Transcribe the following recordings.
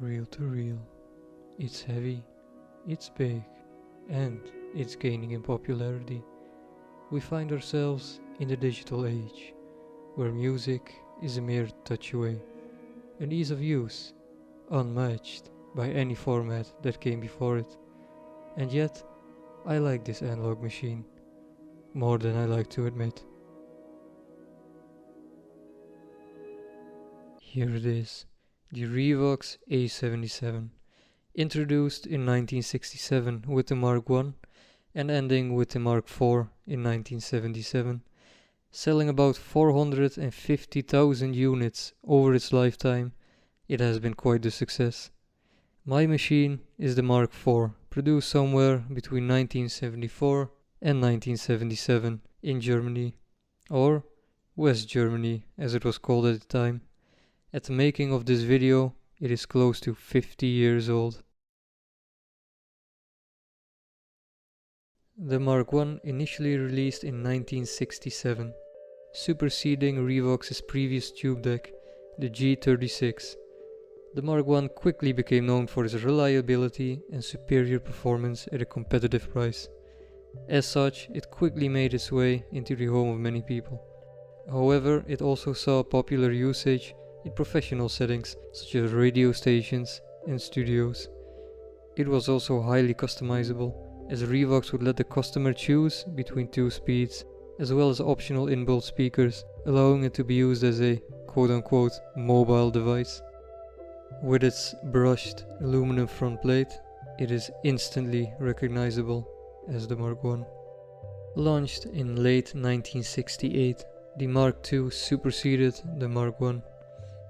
Reel to reel. It's heavy, it's big, and it's gaining in popularity. We find ourselves in the digital age, where music is a mere touch away, an ease of use, unmatched by any format that came before it. And yet, I like this analog machine, more than I like to admit. Here it is, the Revox A77, introduced in 1967 with the Mark I and ending with the Mark IV in 1977, selling about 450,000 units over its lifetime. It has been quite a success. My machine is the Mark IV, produced somewhere between 1974 and 1977 in Germany, or West Germany as it was called at the time. At the making of this video, it is close to 50 years old. The Mark I initially released in 1967, superseding Revox's previous tube deck, the G36. The Mark I quickly became known for its reliability and superior performance at a competitive price. As such, it quickly made its way into the home of many people. However, it also saw popular usage in professional settings such as radio stations and studios. It was also highly customizable, as Revox would let the customer choose between two speeds, as well as optional inbuilt speakers, allowing it to be used as a quote-unquote mobile device. With its brushed aluminum front plate, it is instantly recognizable as the Mark I. Launched in late 1968, the Mark II superseded the Mark I.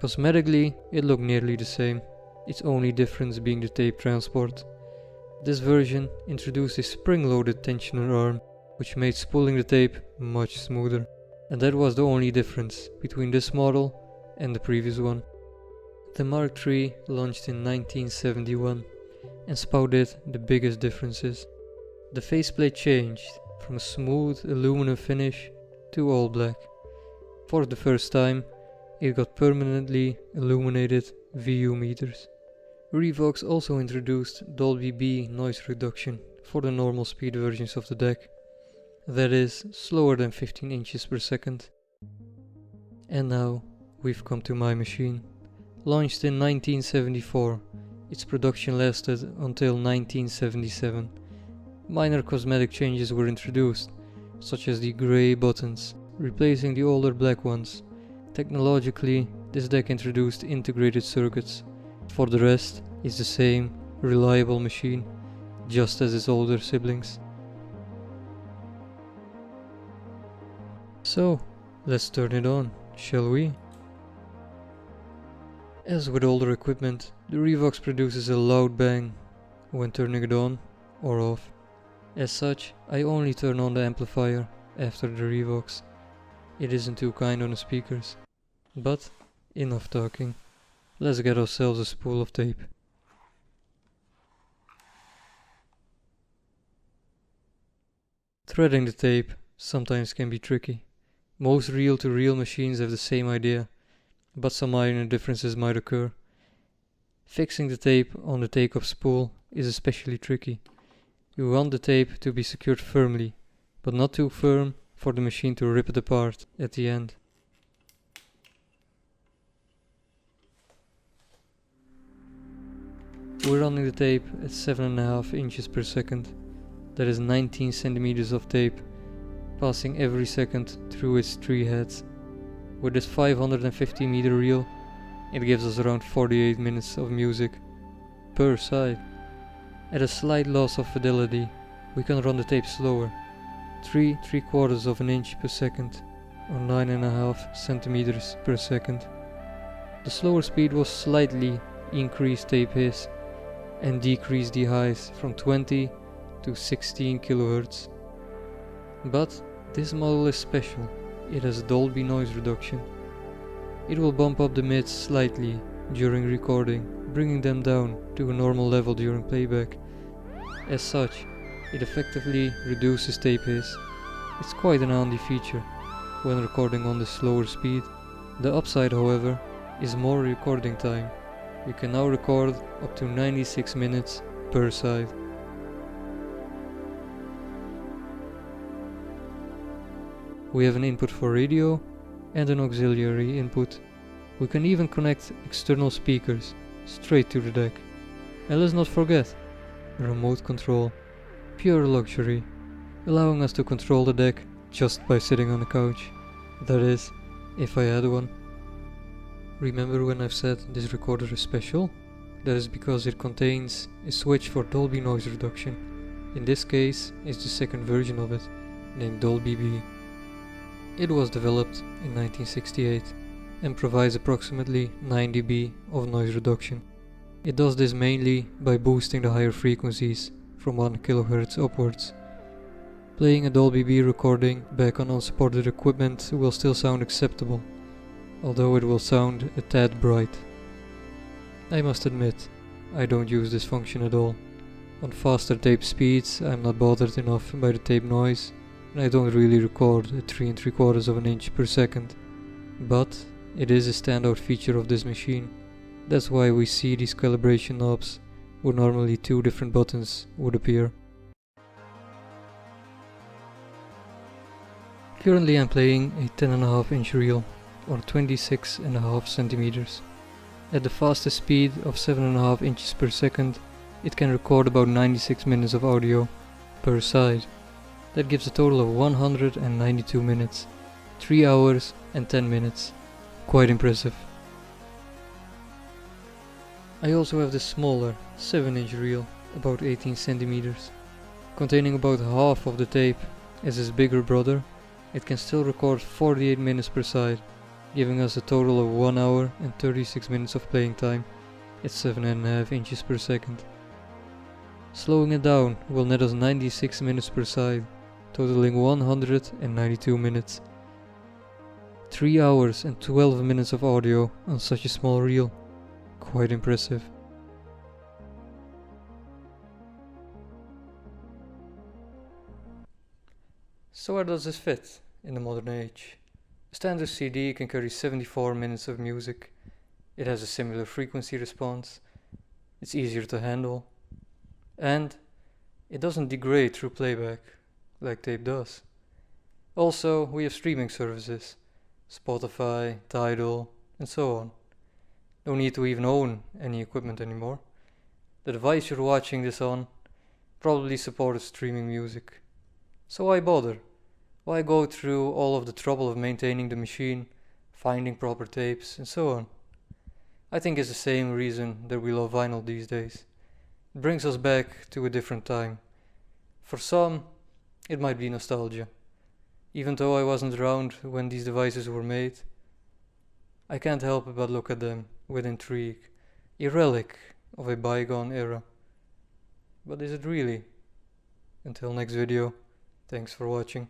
Cosmetically, it looked nearly the same, its only difference being the tape transport. This version introduced a spring-loaded tensioner arm, which made spooling the tape much smoother, and that was the only difference between this model and the previous one. The Mark III launched in 1971 and spouted the biggest differences. The faceplate changed from a smooth aluminum finish to all black. For the first time, it got permanently illuminated VU meters. Revox also introduced Dolby B noise reduction for the normal speed versions of the deck, that is, slower than 15 inches per second. And now we've come to my machine. Launched in 1974, its production lasted until 1977. Minor cosmetic changes were introduced, such as the grey buttons, replacing the older black ones. Technologically, this deck introduced integrated circuits. For the rest, it's the same reliable machine, just as its older siblings. So, let's turn it on, shall we? As with older equipment, the Revox produces a loud bang when turning it on or off. As such, I only turn on the amplifier after the Revox. It isn't too kind on the speakers. But enough talking. Let's get ourselves a spool of tape. Threading the tape sometimes can be tricky. Most reel-to-reel machines have the same idea, but some minor differences might occur. Fixing the tape on the take-off spool is especially tricky. You want the tape to be secured firmly, but not too firm for the machine to rip it apart at the end. We're running the tape at 7.5 inches per second. That is 19 centimeters of tape, passing every second through its 3 heads. With this 550 meter reel, it gives us around 48 minutes of music per side. At a slight loss of fidelity, we can run the tape slower, 3/4 of an inch per second, or 9.5 centimeters per second. The slower speed will slightly increase tape hiss and decrease the highs from 20 to 16 kHz. But this model is special. It has Dolby noise reduction. It will bump up the mids slightly during recording, bringing them down to a normal level during playback. As such, it effectively reduces tape hiss. It's quite an handy feature when recording on the slower speed. The upside, however, is more recording time, We can now record up to 96 minutes per side. We have an input for radio and an auxiliary input. We can even connect external speakers straight to the deck. And let's not forget, remote control, pure luxury, allowing us to control the deck just by sitting on the couch. That is, if I had one. Remember when I've said this recorder is special? That is because it contains a switch for Dolby noise reduction. In this case, it's the second version of it, named Dolby B. It was developed in 1968 and provides approximately 9 dB of noise reduction. It does this mainly by boosting the higher frequencies from 1 kHz upwards. Playing a Dolby B recording back on unsupported equipment will still sound acceptable, although it will sound a tad bright. I must admit, I don't use this function at all. On faster tape speeds, I'm not bothered enough by the tape noise, and I don't really record at 3 3/4 inch per second. But it is a standout feature of this machine. That's why we see these calibration knobs, where normally 2 different buttons would appear. Currently I'm playing a 10.5 inch reel, or 26.5 centimeters. At the fastest speed of 7.5 inches per second, it can record about 96 minutes of audio per side. That gives a total of 192 minutes, 3 hours and 10 minutes. Quite impressive. I also have this smaller 7 inch reel, about 18 centimeters. Containing about half of the tape as its bigger brother, it can still record 48 minutes per side, giving us a total of 1 hour and 36 minutes of playing time at 7.5 inches per second. Slowing it down will net us 96 minutes per side, totaling 192 minutes. 3 hours and 12 minutes of audio on such a small reel. Quite impressive. So where does this fit in the modern age? A standard CD can carry 74 minutes of music. It has a similar frequency response. It's easier to handle. And it doesn't degrade through playback like tape does. Also, we have streaming services, Spotify, Tidal, and so on. No need to even own any equipment anymore. The device you're watching this on probably supports streaming music. So why bother? Why go through all of the trouble of maintaining the machine, finding proper tapes, and so on? I think it's the same reason that we love vinyl these days. It brings us back to a different time. For some, it might be nostalgia. Even though I wasn't around when these devices were made, I can't help but look at them with intrigue, a relic of a bygone era. But is it really? Until next video, thanks for watching.